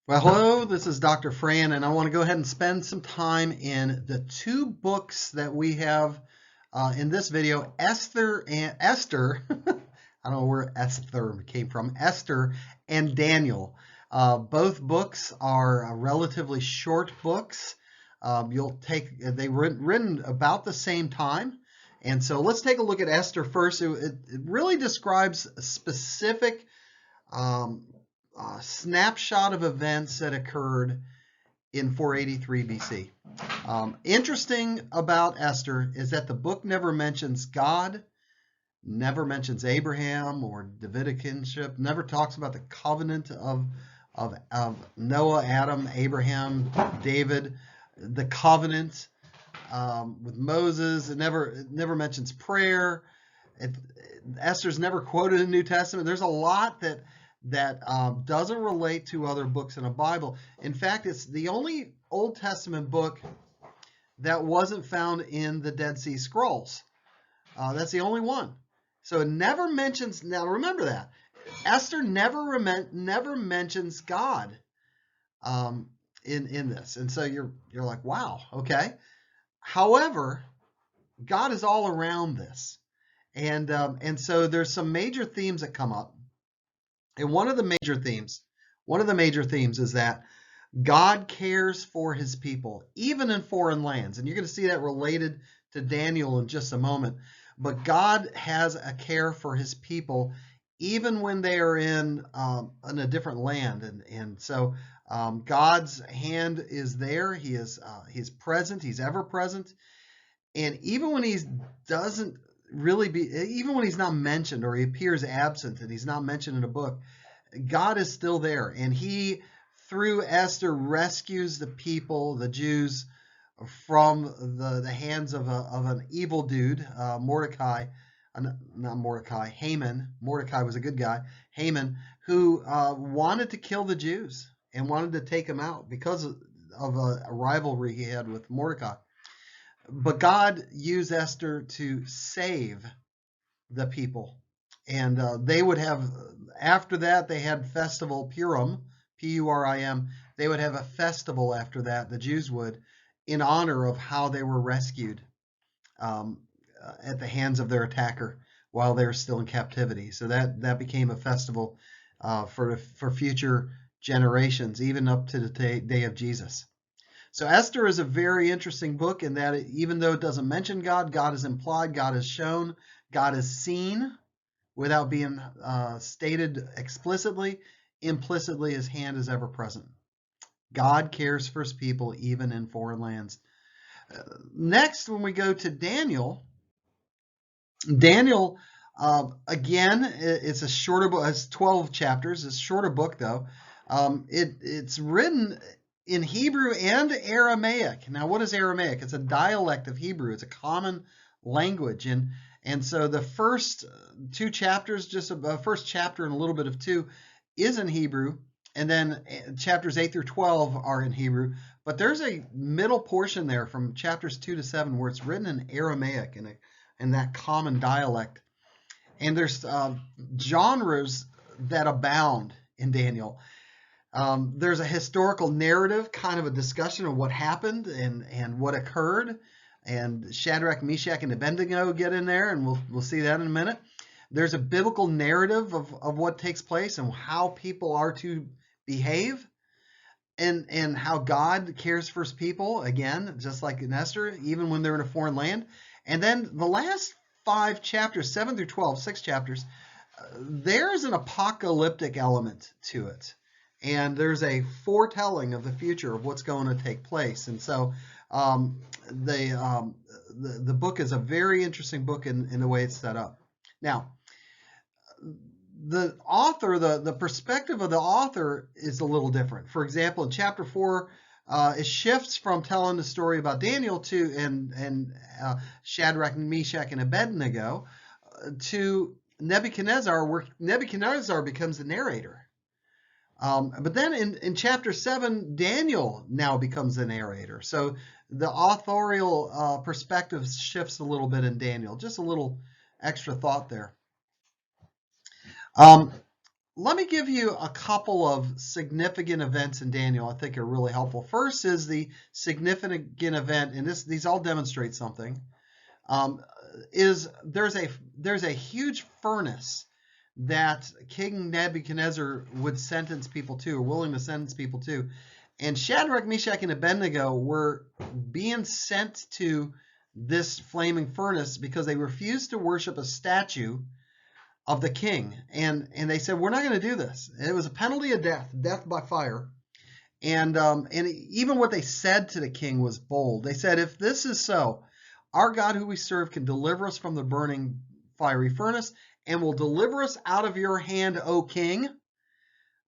Well, hello, this is Dr. Fran, and I want to go ahead and spend some time in the two books that we have in this video, Esther, I don't know where Esther came from, Esther and Daniel. Both books are relatively short books. They were written about the same time. And so let's take a look at Esther first. It really describes specific um, snapshot of events that occurred in 483 BC. Interesting about Esther is that the book never mentions God, never mentions Abraham or Davidic kinship, never talks about the covenant of Noah, Adam, Abraham, David, the covenant with Moses. It never mentions prayer. It, Esther's never quoted in the New Testament. There's a lot that doesn't relate to other books in the Bible. In fact, it's the only Old Testament book that wasn't found in the Dead Sea Scrolls. That's the only one. So it never mentions. Now remember that Esther never mentions God in this, and so you're like, wow, okay. However, God is all around this, and so there's some major themes that come up. And one of the major themes is that God cares for his people, even in foreign lands. And you're going to see that related to Daniel in just a moment. But God has a care for his people, even when they are in a different land. And so God's hand is there. He's present. He's ever present. And even when he doesn't even when he's not mentioned or he appears absent and he's not mentioned in a book, God is still there, and he, through Esther, rescues the people, the Jews, from the hands of an evil dude, Mordecai, not Mordecai, Haman. Mordecai was a good guy. Haman, who wanted to kill the Jews and wanted to take them out because of a rivalry he had with Mordecai. But God used Esther to save the people. And they would have, after that, they had festival Purim, Purim. They would have a festival after that, the Jews would, in honor of how they were rescued um, at the hands of their attacker while they were still in captivity. So that became a festival for future generations, even up to the day of Jesus. So Esther is a very interesting book in that even though it doesn't mention God, God is implied, God is shown, God is seen without being stated explicitly. Implicitly, his hand is ever present. God cares for his people even in foreign lands. Next, when we go to Daniel, Daniel, again, it's a shorter book. It's 12 chapters. It's a shorter book, though. It's written in Hebrew and Aramaic. Now, what is Aramaic? It's a dialect of Hebrew. It's a common language, and so the first two chapters, just a first chapter and a little bit of two, is in Hebrew, and then chapters 8 through 12 are in Hebrew. But there's a middle portion there from chapters 2 to 7 where it's written in Aramaic in that common dialect. And there's genres that abound in Daniel. There's a historical narrative, kind of a discussion of what happened and what occurred. And Shadrach, Meshach, and Abednego get in there, and we'll see that in a minute. There's a biblical narrative of what takes place and how people are to behave, and how God cares for his people, again, just like in Esther, even when they're in a foreign land. And then the last 5 chapters, 7 through 12, 6 chapters, there's an apocalyptic element to it. And there's a foretelling of the future of what's going to take place. And so the book is a very interesting book in the way it's set up. Now, the author, the perspective of the author is a little different. For example, in chapter 4, it shifts from telling the story about Daniel and Shadrach, Meshach, and Abednego to Nebuchadnezzar, where Nebuchadnezzar becomes the narrator. But then in chapter 7, Daniel now becomes the narrator. So the authorial perspective shifts a little bit in Daniel. Just a little extra thought there. Um, let me give you a couple of significant events in Daniel I think are really helpful. First is the significant event, and these all demonstrate something. Is there's a huge furnace that King Nebuchadnezzar would sentence people to, or willing to sentence people to, and Shadrach, Meshach, and Abednego were being sent to this flaming furnace because they refused to worship a statue of the king, and they said, we're not going to do this. And it was a penalty of death by fire. And even what they said to the king was bold. They said, if this is so, our God who we serve can deliver us from the burning fiery furnace and will deliver us out of your hand, O king.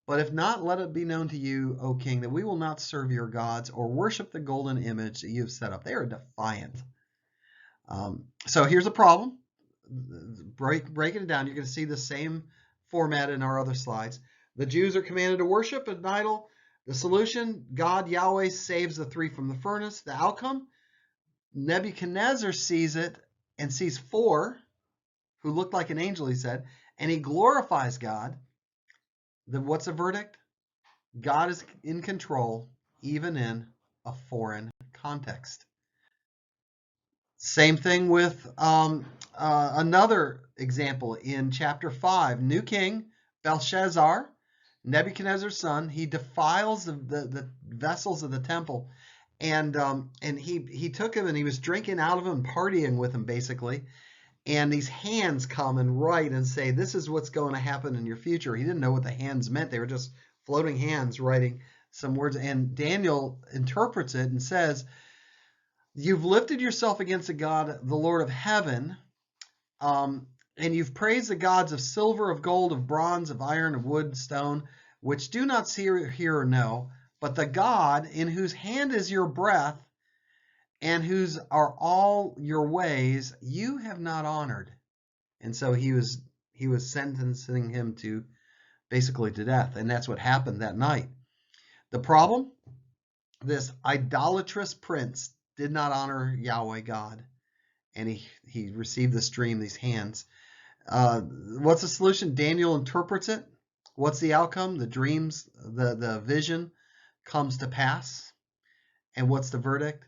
But if not, let it be known to you, O king, that we will not serve your gods or worship the golden image that you have set up. They are defiant. So here's a problem. Breaking it down, you're going to see the same format in our other slides. The Jews are commanded to worship an idol. The solution, God, Yahweh, saves the three from the furnace. The outcome, Nebuchadnezzar sees it and sees four who looked like an angel, he said, and he glorifies God. What's the verdict? God is in control, even in a foreign context. Same thing with another example in chapter 5. New king, Belshazzar, Nebuchadnezzar's son, he defiles the vessels of the temple. And he took him and he was drinking out of them, partying with him basically. And these hands come and write and say, this is what's going to happen in your future. He didn't know what the hands meant. They were just floating hands writing some words. And Daniel interprets it and says, you've lifted yourself against the God, the Lord of heaven, and you've praised the gods of silver, of gold, of bronze, of iron, of wood, stone, which do not see or hear or know, but the God in whose hand is your breath and whose are all your ways, you have not honored. And so he was sentencing him to basically to death. And that's what happened that night. The problem, this idolatrous prince did not honor Yahweh God, and he received this dream, these hands. What's the solution? Daniel interprets it. What's the outcome? The dreams, the vision comes to pass. And what's the verdict?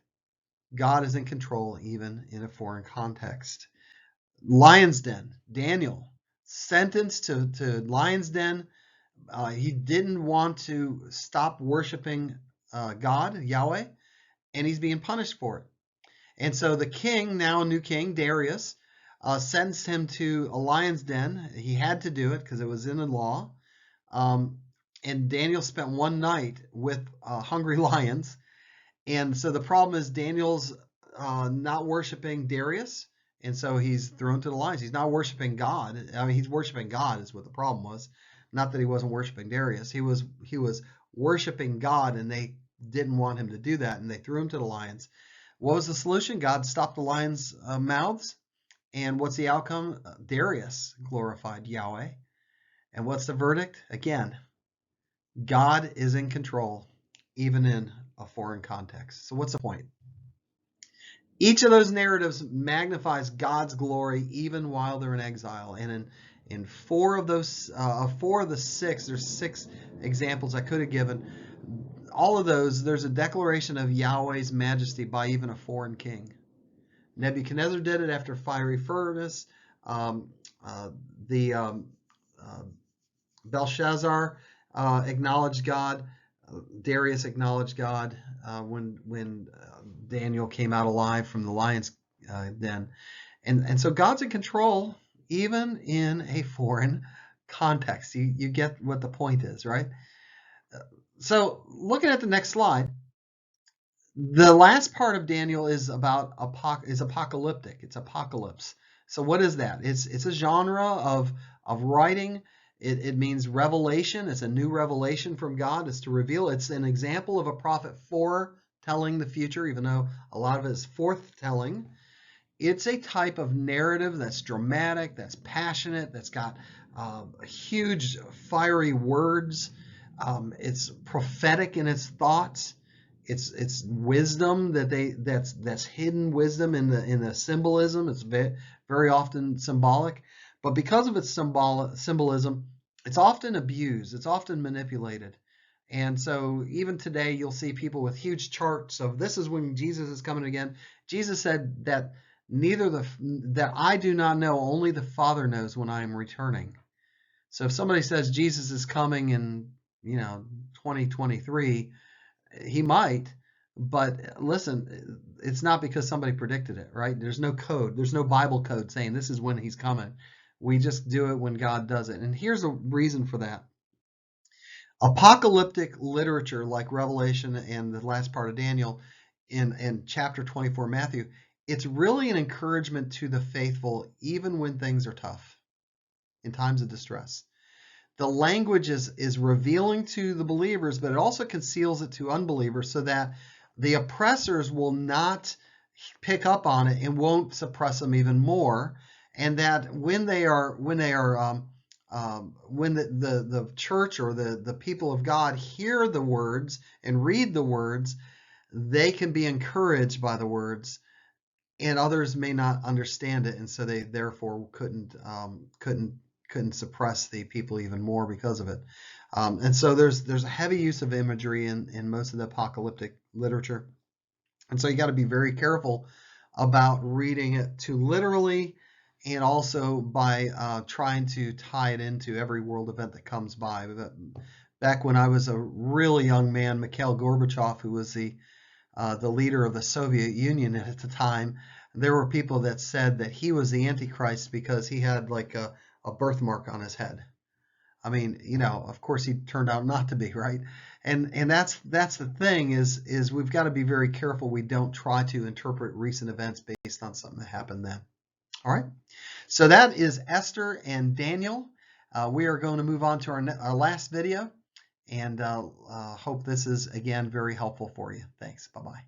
God is in control, even in a foreign context. Lion's den. Daniel sentenced to lion's den. He didn't want to stop worshiping God, Yahweh, and he's being punished for it. And so the king, now a new king, Darius, sentenced him to a lion's den. He had to do it because it was in the law. And Daniel spent one night with hungry lions. And so the problem is Daniel's not worshiping Darius, and so he's thrown to the lions. He's not worshiping God. I mean, he's worshiping God is what the problem was. Not that he wasn't worshiping Darius. He was worshiping God, and they didn't want him to do that, and they threw him to the lions. What was the solution? God stopped the lions' mouths. And what's the outcome? Darius glorified Yahweh. And what's the verdict? Again, God is in control, even in a foreign context. So what's the point? Each of those narratives magnifies God's glory even while they're in exile. And in four of the six, there's 6 examples I could have given. All of those, there's a declaration of Yahweh's majesty by even a foreign king. Nebuchadnezzar did it after fiery furnace. Belshazzar acknowledged God. Darius acknowledged God when Daniel came out alive from the lion's den. And so God's in control even in a foreign context. You get what the point is, right? So looking at the next slide, the last part of Daniel is about apocalyptic. It's apocalypse. So what is that? It's a genre of writing. It means revelation. It's a new revelation from God. It's to reveal. It's an example of a prophet foretelling the future, even though a lot of it is forthtelling. It's a type of narrative that's dramatic, that's passionate, that's got huge fiery words. It's prophetic in its thoughts. It's wisdom that's hidden wisdom in the symbolism. It's very often symbolic, but because of its symbolism, It's often abused, it's often manipulated. And so even today, you'll see people with huge charts of this is when Jesus is coming again. Jesus said that that I do not know, only the Father knows when I am returning. So if somebody says Jesus is coming in, 2023, he might, but listen, it's not because somebody predicted it, right? There's no code, there's no Bible code saying this is when he's coming. We just do it when God does it. And here's a reason for that. Apocalyptic literature like Revelation and the last part of Daniel in chapter 24 Matthew, it's really an encouragement to the faithful even when things are tough, in times of distress. The language is revealing to the believers, but it also conceals it to unbelievers so that the oppressors will not pick up on it and won't suppress them even more. And that when the church or the people of God hear the words and read the words, they can be encouraged by the words, and others may not understand it, and so they therefore couldn't suppress the people even more because of it. And so there's a heavy use of imagery in most of the apocalyptic literature, and so you got to be very careful about reading it too literally, and also by trying to tie it into every world event that comes by. Back when I was a really young man, Mikhail Gorbachev, who was the leader of the Soviet Union at the time, there were people that said that he was the Antichrist because he had like a birthmark on his head. I mean, of course he turned out not to be, right? And that's the thing is we've got to be very careful we don't try to interpret recent events based on something that happened then. All right. So that is Esther and Daniel. We are going to move on to our last video, and hope this is again very helpful for you. Thanks. Bye bye.